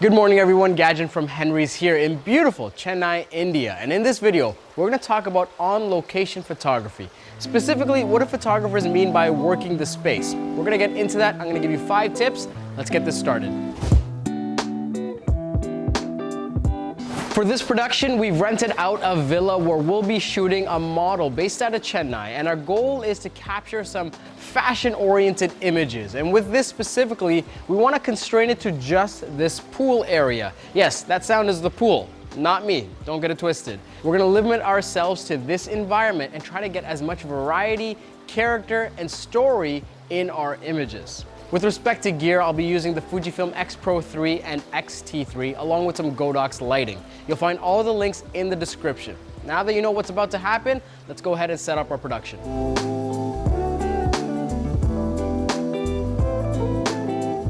Good morning everyone, Gajan from Henry's here in beautiful Chennai, India. And in this video, we're going to talk about on-location photography. Specifically, what do photographers mean by working the space? We're going to get into that. I'm going to give you 5 tips. Let's get this started. For this production, we've rented out a villa where we'll be shooting a model based out of Chennai, and our goal is to capture some fashion-oriented images. And with this specifically, we want to constrain it to just this pool area. Yes, that sound is the pool, not me. Don't get it twisted. We're going to limit ourselves to this environment and try to get as much variety, character, and story in our images. With respect to gear, I'll be using the Fujifilm X-Pro3 and X-T3 along with some Godox lighting. You'll find all the links in the description. Now that you know what's about to happen, let's go ahead and set up our production.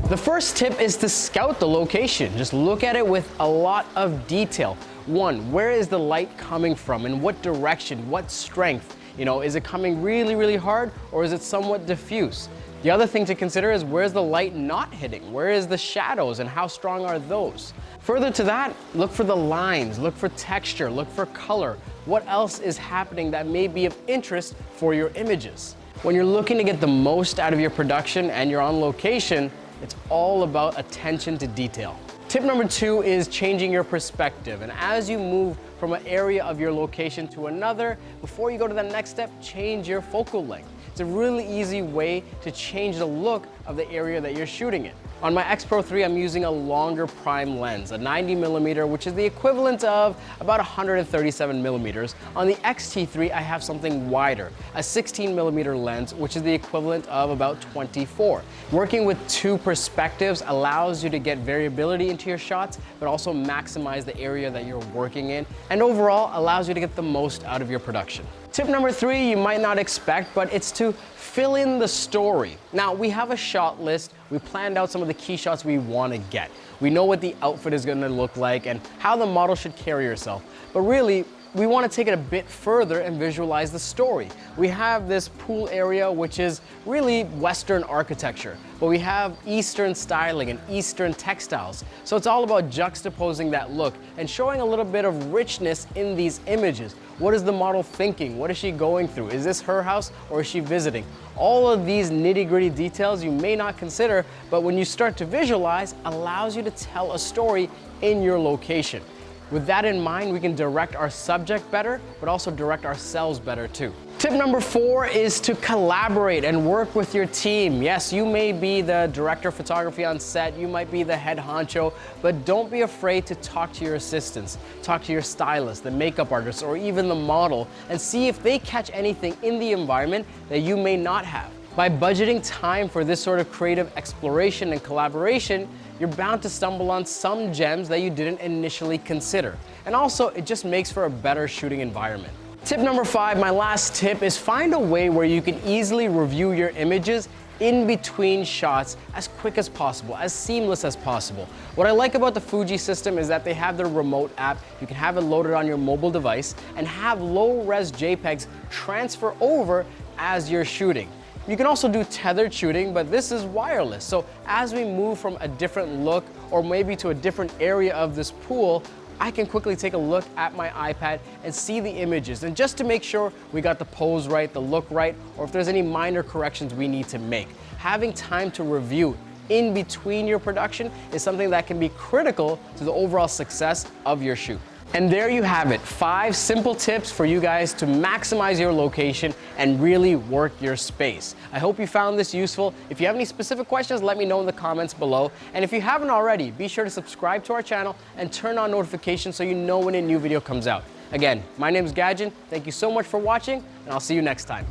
The first tip is to scout the location. Just look at it with a lot of detail. 1, where is the light coming from? In what direction? What strength? Is it coming really, really hard, or is it somewhat diffuse? The other thing to consider is where's the light not hitting? Where is the shadows and how strong are those? Further to that, look for the lines, look for texture, look for color. What else is happening that may be of interest for your images? When you're looking to get the most out of your production and you're on location, it's all about attention to detail. Tip number 2 is changing your perspective. And as you move from an area of your location to another, before you go to the next step, change your focal length. It's a really easy way to change the look of the area that you're shooting in. On my X-Pro3, I'm using a longer prime lens, a 90mm, which is the equivalent of about 137mm. On the X-T3, I have something wider, a 16mm lens, which is the equivalent of about 24. Working with 2 perspectives allows you to get variability into your shots, but also maximize the area that you're working in, and overall allows you to get the most out of your production. Tip number 3, you might not expect, but it's to fill in the story. Now, we have a shot list. We planned out some of the key shots we want to get. We know what the outfit is going to look like and how the model should carry herself. But really, we want to take it a bit further and visualize the story. We have this pool area, which is really Western architecture, but we have Eastern styling and Eastern textiles. So it's all about juxtaposing that look and showing a little bit of richness in these images. What is the model thinking? What is she going through? Is this her house or is she visiting? All of these nitty-gritty details you may not consider, but when you start to visualize, allows you to tell a story in your location. With that in mind, we can direct our subject better, but also direct ourselves better too. Tip number 4 is to collaborate and work with your team. Yes, you may be the director of photography on set, you might be the head honcho, but don't be afraid to talk to your assistants, talk to your stylist, the makeup artist, or even the model, and see if they catch anything in the environment that you may not have. By budgeting time for this sort of creative exploration and collaboration, you're bound to stumble on some gems that you didn't initially consider. And also, it just makes for a better shooting environment. Tip number 5, my last tip, is find a way where you can easily review your images in between shots as quick as possible, as seamless as possible. What I like about the Fuji system is that they have their remote app. You can have it loaded on your mobile device and have low-res JPEGs transfer over as you're shooting. You can also do tethered shooting, but this is wireless. So as we move from a different look or maybe to a different area of this pool, I can quickly take a look at my iPad and see the images. And just to make sure we got the pose right, the look right, or if there's any minor corrections we need to make. Having time to review in between your production is something that can be critical to the overall success of your shoot. And there you have it, 5 simple tips for you guys to maximize your location and really work your space. I hope you found this useful. If you have any specific questions, let me know in the comments below. And if you haven't already, be sure to subscribe to our channel and turn on notifications so you know when a new video comes out. Again, my name is Gajan. Thank you so much for watching, and I'll see you next time.